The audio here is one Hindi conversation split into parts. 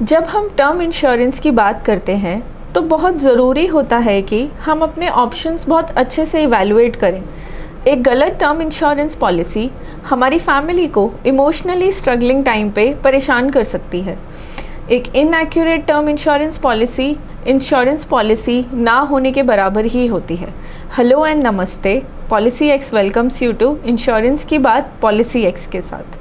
जब हम टर्म इंश्योरेंस की बात करते हैं तो बहुत ज़रूरी होता है कि हम अपने ऑप्शंस बहुत अच्छे से इवैल्यूएट करें। एक गलत टर्म इंश्योरेंस पॉलिसी हमारी फैमिली को इमोशनली स्ट्रगलिंग टाइम पे परेशान कर सकती है। एक इनएक्यूरेट टर्म इंश्योरेंस पॉलिसी ना होने के बराबर ही होती है। हेलो एंड नमस्ते, PolicyX welcomes you to insurance की बात पॉलिसी एक्स के साथ।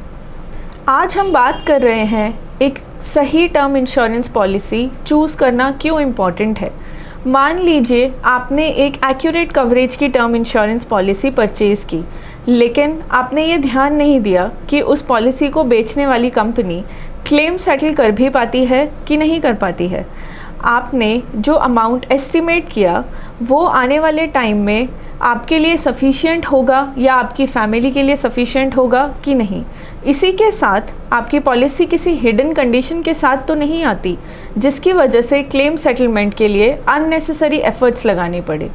आज हम बात कर रहे हैं एक सही टर्म इंश्योरेंस पॉलिसी चूज़ करना क्यों इम्पॉर्टेंट है। मान लीजिए आपने एक एक्यूरेट कवरेज की टर्म इंश्योरेंस पॉलिसी परचेज़ की, लेकिन आपने ये ध्यान नहीं दिया कि उस पॉलिसी को बेचने वाली कंपनी क्लेम सेटल कर भी पाती है कि नहीं कर पाती है। आपने जो अमाउंट एस्टिमेट किया वो आने वाले टाइम में आपके लिए सफिशिएंट होगा या आपकी फैमिली के लिए सफिशिएंट होगा कि नहीं। इसी के साथ आपकी पॉलिसी किसी हिडन कंडीशन के साथ तो नहीं आती जिसकी वजह से क्लेम सेटलमेंट के लिए अननेसेसरी एफर्ट्स लगाने पड़े।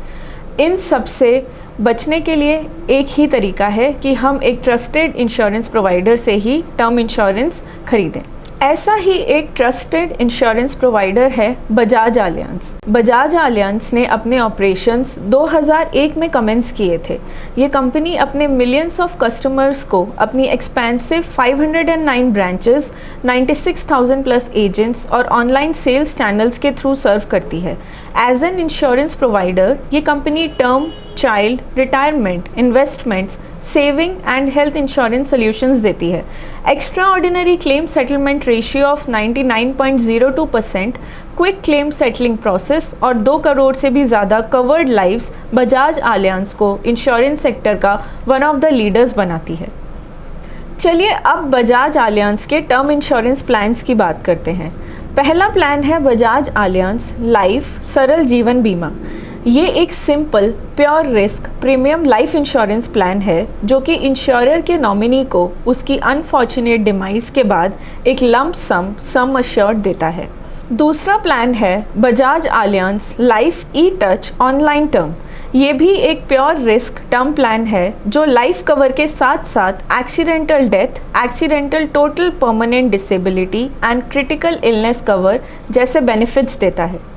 इन सब से बचने के लिए एक ही तरीका है कि हम एक ट्रस्टेड इंश्योरेंस प्रोवाइडर से ही टर्म इंश्योरेंस खरीदें। ऐसा ही एक ट्रस्टेड इंश्योरेंस प्रोवाइडर है बजाज आलियांज। बजाज आलियांज ने अपने ऑपरेशंस 2001 में कमेंस किए थे। ये कंपनी अपने मिलियंस ऑफ कस्टमर्स को अपनी एक्सपेंसिव 509 ब्रांचेस, 96,000 प्लस एजेंट्स और ऑनलाइन सेल्स चैनल्स के थ्रू सर्व करती है। एज एन इंश्योरेंस प्रोवाइडर ये company term, child, retirement, investments, saving and health insurance solutions देती है। Extra ordinary claim settlement ratio of 99.02%, quick claim settling process और 2 करोड़ से भी ज़्यादा कवर्ड लाइव्स बजाज आलियांज को इंश्योरेंस सेक्टर का वन ऑफ द लीडर्स बनाती है। चलिए अब बजाज आलियांज के टर्म इंश्योरेंस प्लान्स की बात करते हैं। पहला प्लान है बजाज आलियांज लाइफ सरल जीवन बीमा। ये एक simple pure risk premium life insurance plan है जो कि इंश्योरर के नॉमिनी को उसकी अनफॉर्चुनेट डिमाइस के बाद एक लंप सम अश्योर्ड देता है। दूसरा प्लान है बजाज आलियांज लाइफ ई टच ऑनलाइन टर्म। ये भी एक प्योर रिस्क टर्म प्लान है जो लाइफ कवर के साथ साथ accidental death, accidental total permanent disability and critical illness cover जैसे बेनिफिट्स देता है।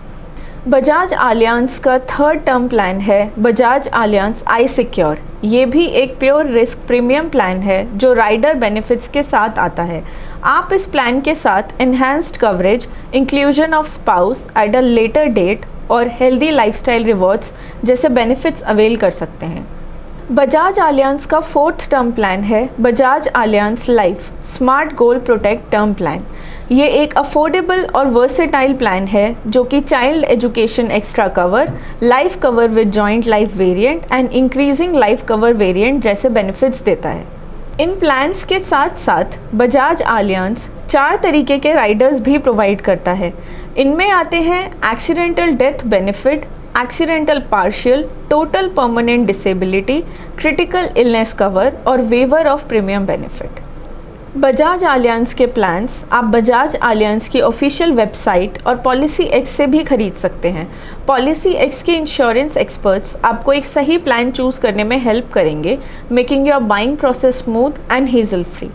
बजाज आलियांज का थर्ड टर्म प्लान है बजाज आलियांज आई सिक्योर। ये भी एक प्योर रिस्क प्रीमियम प्लान है जो राइडर बेनिफिट्स के साथ आता है। आप इस प्लान के साथ enhanced coverage, inclusion of spouse at a later date और हेल्दी लाइफस्टाइल रिवॉर्ड्स जैसे बेनिफिट्स अवेल कर सकते हैं। बजाज आलियांज का फोर्थ टर्म प्लान है Bajaj Allianz life smart goal protect term plan. ये एक अफोर्डेबल और वर्सेटाइल प्लान है जो कि child education extra cover, life cover with joint life variant and increasing life cover variant जैसे बेनिफिट्स देता है। इन प्लान्स के साथ साथ बजाज आलियांज 4 तरीके के राइडर्स भी प्रोवाइड करता है। इनमें आते हैं accidental death benefit, accidental partial, total permanent disability, critical illness cover और waiver of premium benefit. Bajaj Allianz के प्लान्स आप बजाज आलियांज की ऑफिशियल वेबसाइट और पॉलिसी एक्स से भी खरीद सकते हैं। पॉलिसी एक्स के इंश्योरेंस एक्सपर्ट्स आपको एक सही प्लान चूज़ करने में हेल्प करेंगे, making your buying process smooth and hassle free.